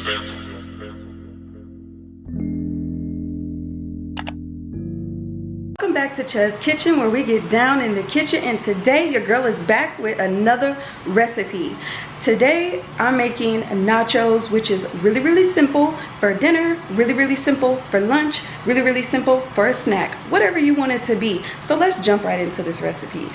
Welcome back to Chud's Kitchen, where we get down in the kitchen, and today your girl is back with another recipe. Today I'm making nachos, which is really simple for dinner, really simple for lunch, really simple for a snack, whatever you want it to be. So let's jump right into this recipe.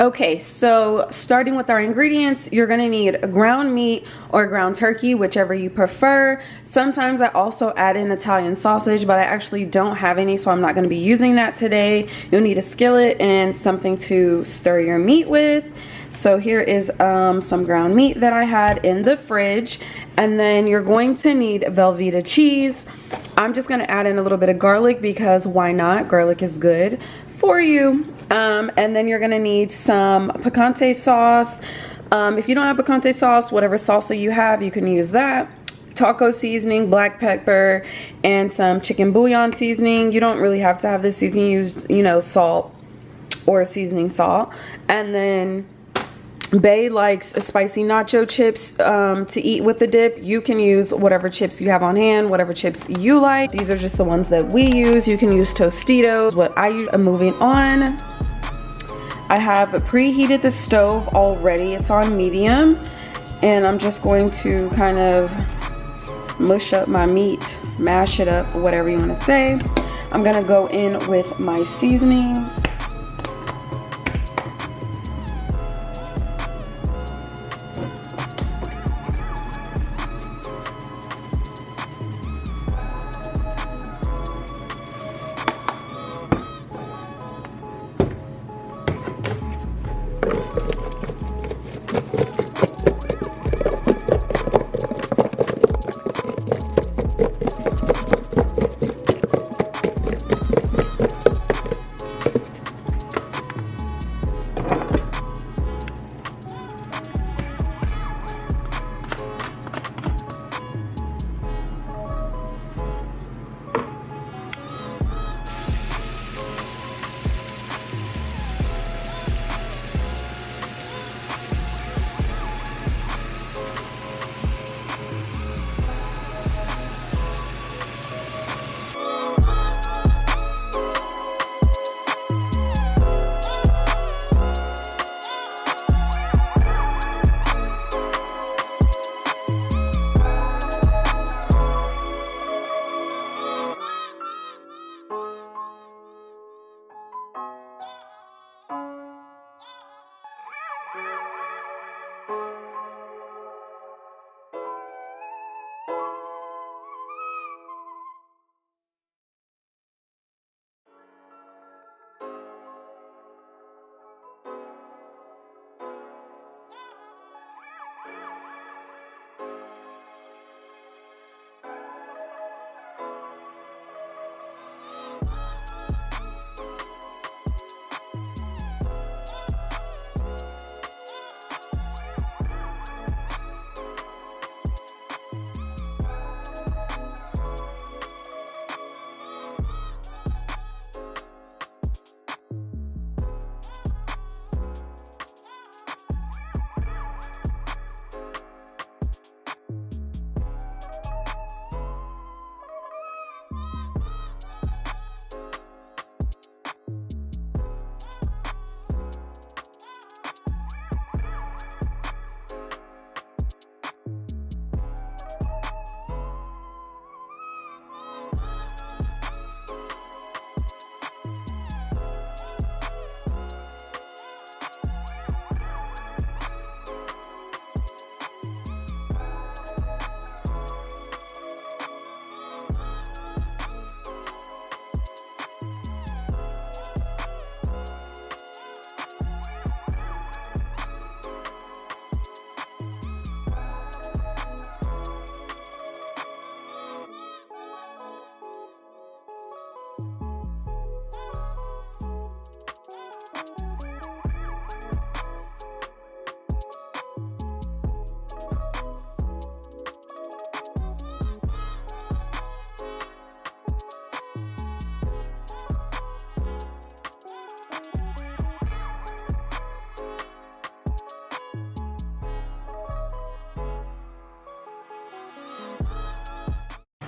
Okay, so starting with our ingredients, you're gonna need a ground meat or ground turkey, whichever you prefer. Sometimes I also add in Italian sausage, but I actually don't have any, so I'm not gonna be using that today. You'll need a skillet and something to stir your meat with. So here is some ground meat that I had in the fridge. And then you're going to need Velveeta cheese. I'm just gonna add in a little bit of garlic because why not? Garlic is good for you. And then you're gonna need some picante sauce. If you don't have picante sauce, whatever salsa you have, you can use that. Taco seasoning, black pepper, and some chicken bouillon seasoning. You don't really have to have this. You can use, you know, salt or seasoning salt. And then Bae likes spicy nacho chips to eat with the dip. You can use whatever chips you have on hand, whatever chips you like. These are just the ones that we use. You can use Tostitos, what I use. Moving on, I have preheated the stove already. It's on medium, and I'm just going to kind of mush up my meat, mash it up, whatever you want to say. I'm gonna go in with my seasonings.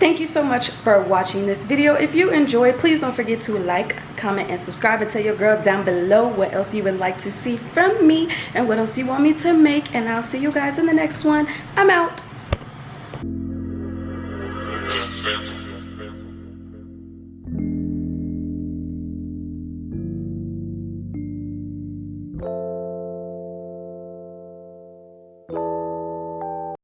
Thank you so much for watching this video. If you enjoyed, please don't forget to like, comment, and subscribe, and tell your girl down below what else you would like to see from me and what else you want me to make. And I'll see you guys in the next one. I'm out.